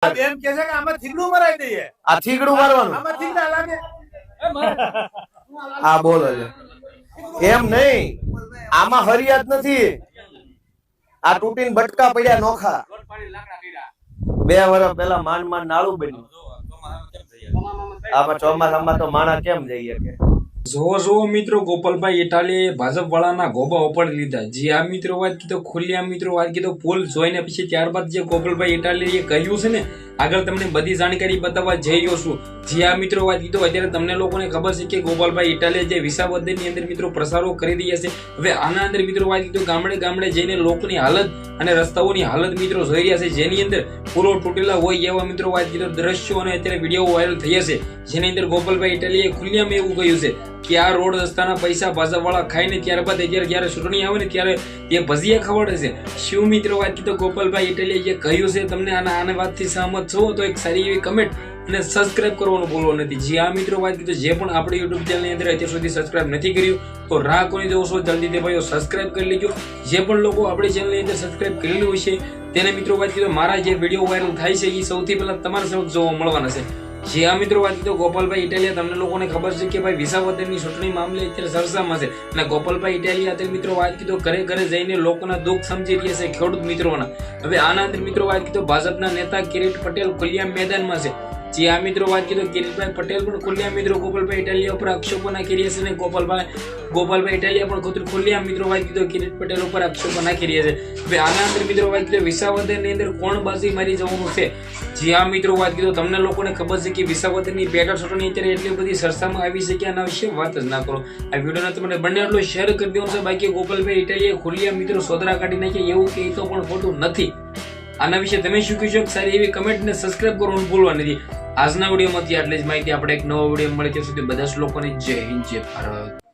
બેન કહે છે કે આમાં થીગડું મરાઈ દઈએ. આ થીગડું મારવાનું આમાં થીગડા લાગે. આ બોલો છે એમ નહીં, આમાં હરિયાત નથી. આ તૂટીને બટકા પડ્યા નોખા. 2 વર્ષ પહેલા માંડ નાળું બન્યું. આમાં ચોમાસામાં તો માણા કેમ જઈએ કે જો મિત્રો ગોપાલભાઈ ઇટાલીએ ભાજપ વાળાના ગોબા ઉપાડી લીધા. જે આ મિત્રો વાત કીધો ખુલ્લી મિત્રો વાત કીધો પોલ જોઈને પછી ત્યારબાદ જે ગોપાલભાઈ ઇટાલીએ કહ્યું છે ને આગળ તમને બધી જાણકારી બતાવવા જઈ રહ્યો છું. જે આ મિત્રો વાત કીધો અત્યારે તમને લોકોને ખબર છે કે ગોપાલભાઈ ઇટાલીએ જે વિસાવદરની અંદર મિત્રો પ્રસારો કરી રહ્યા છે. હવે આના અંદર મિત્રો વાત કીધો ગામડે ગામડે જઈને લોકોની હાલત અને રસ્તાઓની હાલત મિત્રો જોઈ રહ્યા છે, જેની અંદર પૂરો તૂટેલા હોય એવા મિત્રો વાત કીધો દ્રશ્યો અને અત્યારે વિડીયો વાયરલ થયા છે. જેની અંદર ગોપાલભાઈ ઇટાલીએ ખુલ્લામાં એવું કહ્યું છે કે આ રોડ રસ્તાના પૈસા ભાજપ વાળા ખાઈને ત્યારબાદ અત્યારે જયારે ચૂંટણી આવે ને ત્યારે એ ભજીયા ખવડાવે છે. શું મિત્રો વાત કીધો ગોપાલભાઈ ઇટાલીએ જે કહ્યું છે તમને આના વાતથી સહમત છો તો એક સારી એવી કમેન્ટ અને સબસ્ક્રાઇબ કરવાનું ભૂલવાનું નથી. જે આ મિત્રો વાત કીધું જે પણ આપણી યુટ્યુબ ચેનલની અંદર અત્યાર સુધી સબસ્ક્રાઇબ નથી કર્યું તો રાહ કોની દો છો જલ્દી તે ભાઈઓ સબસ્ક્રાઇબ કરી લેજો. જે પણ લોકો આપણી ચેનલની અંદર સબસ્ક્રાઇબ કરેલું હોય છે તેને મિત્રો વાત કીધું મારા જે વિડીયો વાયરલ થાય છે એ સૌથી પહેલા તમારા સમક્ષ જોવા મળવાના છે. જે આ મિત્રો વાત કીધું ગોપાલભાઈ ઇટાલિયા તમને લોકોને ખબર છે કે ભાઈ વિસાવદરની ચૂંટણી મામલે અત્યારે ચર્ચામાં છે અને ગોપાલભાઈ ઇટાલિયા અત્યારે મિત્રો વાત કીધું ઘરે ઘરે જઈને લોકોના દુઃખ સમજી રહ્યા છે ખેડૂત મિત્રોના. હવે આના અંદર મિત્રો વાત કીધું ભાજપના નેતા કિરીટ પટેલ ખુલ્લા મેદાનમાં છે. જે આ મિત્રો વાત કીધું કિરીટભાઈ પટેલ પણ ખુલ્લા મિત્રો ગોપાલભાઈ ઇટાલિયા ઉપર આક્ષેપો નાખી રહ્યા છે અને ગોપાલભાઈ ઇટાલિયા પણ ખુલ્લા મિત્રો વાત કીધું કિરીટ પટેલ ઉપર આક્ષેપો નાખી રહ્યા છે. હવે આના અંદર મિત્રો વાત કીધું વિસાવદરની અંદર કોણ બાજી મારી જવાનું છે. જે આ મિત્રો વાત કીધું તમને લોકોને ખબર છે કે વિસાવદરની પેટા ચૂંટણી અત્યારે એટલી બધી ચર્ચામાં આવી છે કે આના વિશે વાત જ ના કરો. આ વિડીયોને તમને બંને એટલો શેર કરી દેવાનો છે. બાકી ગોપાલભાઈ ઇટાલિયા ખુલ્લા મિત્રો સોદરા કાઢી નાખ્યા એવું કે તો પણ ખોટું નથી. આના વિશે તમે શું કહેશો? સારી એવી કમેન્ટ ને સબસ્ક્રાઇબ કરવાનું ભૂલવા નથી. આજના વિડીયોમાંથી આટલી જ માહિતી. આપણે એક નવો વિડીયો મળે ત્યાં સુધી બધા જ લોકોને જય હિન્દ જય ભારત.